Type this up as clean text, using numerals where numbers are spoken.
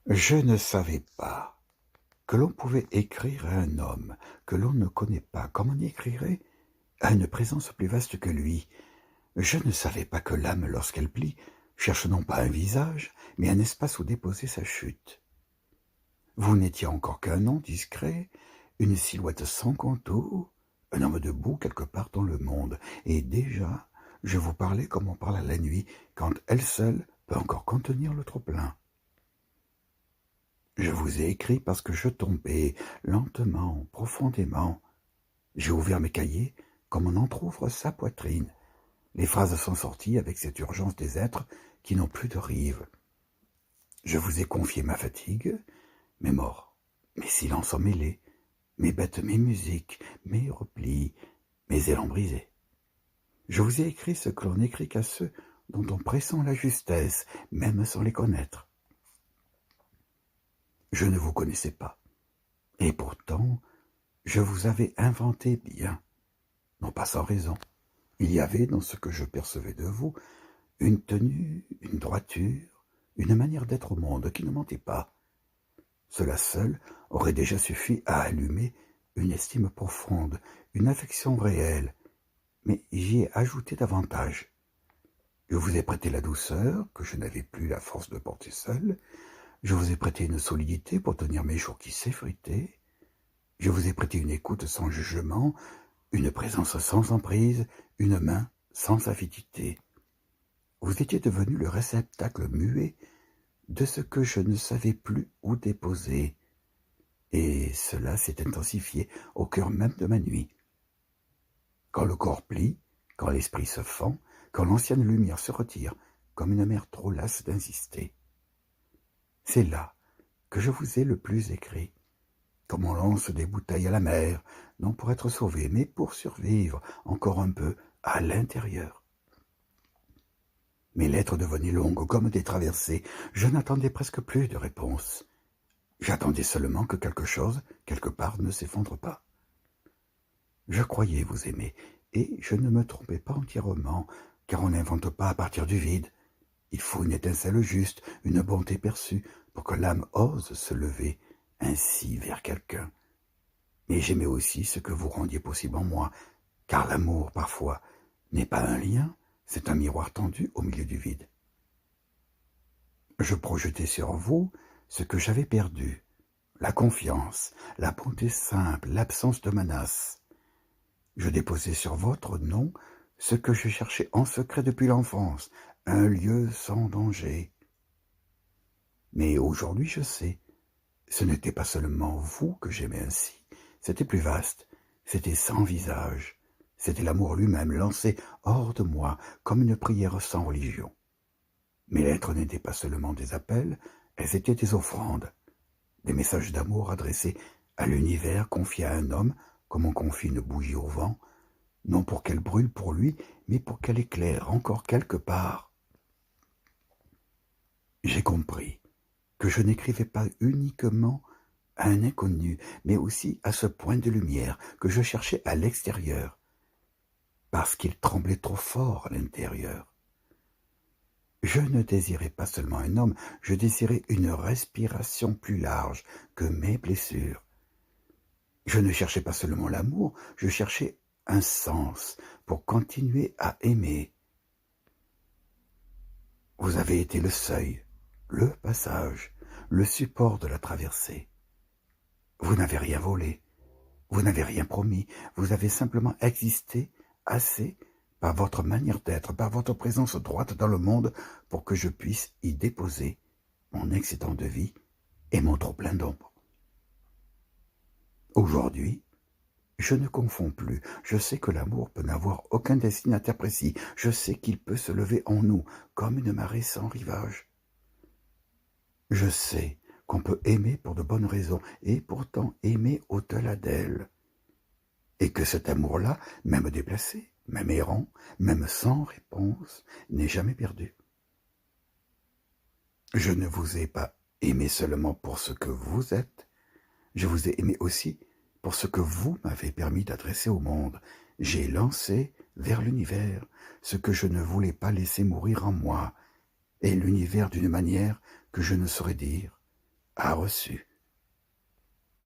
Je ne savais pas que l'on pouvait écrire à un homme que l'on ne connaît pas comme on écrirait à une présence plus vaste que lui. Je ne savais pas que l'âme, lorsqu'elle plie, cherche non pas un visage, mais un espace où déposer sa chute. Vous n'étiez encore qu'un nom discret, une silhouette sans contour, un homme debout quelque part dans le monde, et déjà je vous parlais comme on parle à la nuit, quand elle seule peut encore contenir le trop-plein. Je vous ai écrit parce que je tombais, lentement, profondément. J'ai ouvert mes cahiers comme on entr'ouvre sa poitrine. Les phrases sont sorties avec cette urgence des êtres qui n'ont plus de rive. Je vous ai confié ma fatigue, mes morts, mes silences emmêlés, mes bêtes, mes musiques, mes replis, mes élans brisés. Je vous ai écrit ce que l'on n'écrit qu'à ceux dont on pressent la justesse, même sans les connaître. Je ne vous connaissais pas, et pourtant je vous avais inventé bien, non pas sans raison. Il y avait, dans ce que je percevais de vous, une tenue, une droiture, une manière d'être au monde qui ne mentait pas. Cela seul aurait déjà suffi à allumer une estime profonde, une affection réelle, mais j'y ai ajouté davantage. Je vous ai prêté la douceur que je n'avais plus la force de porter seul, je vous ai prêté une solidité pour tenir mes jours qui s'effritaient, je vous ai prêté une écoute sans jugement, une présence sans emprise, une main sans avidité. Vous étiez devenu le réceptacle muet de ce que je ne savais plus où déposer, et cela s'est intensifié au cœur même de ma nuit. Quand le corps plie, quand l'esprit se fend, quand l'ancienne lumière se retire, comme une mère trop lasse d'insister. C'est là que je vous ai le plus écrit, comme on lance des bouteilles à la mer, non pour être sauvé, mais pour survivre encore un peu à l'intérieur. Mes lettres devenaient longues comme des traversées, je n'attendais presque plus de réponse. J'attendais seulement que quelque chose, quelque part, ne s'effondre pas. Je croyais vous aimer, et je ne me trompais pas entièrement, car on n'invente pas à partir du vide. Il faut une étincelle juste, une bonté perçue, pour que l'âme ose se lever, ainsi vers quelqu'un. Mais j'aimais aussi ce que vous rendiez possible en moi, car l'amour, parfois, n'est pas un lien, c'est un miroir tendu au milieu du vide. Je projetais sur vous ce que j'avais perdu, la confiance, la bonté simple, l'absence de menace. Je déposais sur votre nom ce que je cherchais en secret depuis l'enfance, un lieu sans danger. Mais aujourd'hui je sais, ce n'était pas seulement vous que j'aimais ainsi, c'était plus vaste, c'était sans visage, c'était l'amour lui-même lancé hors de moi comme une prière sans religion. Mes lettres n'étaient pas seulement des appels, elles étaient des offrandes, des messages d'amour adressés à l'univers confiés à un homme comme on confie une bougie au vent, non pour qu'elle brûle pour lui, mais pour qu'elle éclaire encore quelque part. J'ai compris que je n'écrivais pas uniquement à un inconnu, mais aussi à ce point de lumière que je cherchais à l'extérieur, parce qu'il tremblait trop fort à l'intérieur. Je ne désirais pas seulement un homme, je désirais une respiration plus large que mes blessures. Je ne cherchais pas seulement l'amour, je cherchais un sens pour continuer à aimer. Vous avez été le seuil, le passage, le support de la traversée. Vous n'avez rien volé, vous n'avez rien promis, vous avez simplement existé assez par votre manière d'être, par votre présence droite dans le monde pour que je puisse y déposer mon excédent de vie et mon trop-plein d'ombre. Aujourd'hui, je ne confonds plus, je sais que l'amour peut n'avoir aucun destinataire précis, je sais qu'il peut se lever en nous comme une marée sans rivage. Je sais qu'on peut aimer pour de bonnes raisons et pourtant aimer au-delà d'elle. Et que cet amour-là, même déplacé, même errant, même sans réponse, n'est jamais perdu. Je ne vous ai pas aimé seulement pour ce que vous êtes, je vous ai aimé aussi pour ce que vous m'avez permis d'adresser au monde. J'ai lancé vers l'univers ce que je ne voulais pas laisser mourir en moi, et l'univers d'une manière que je ne saurais dire. a reçu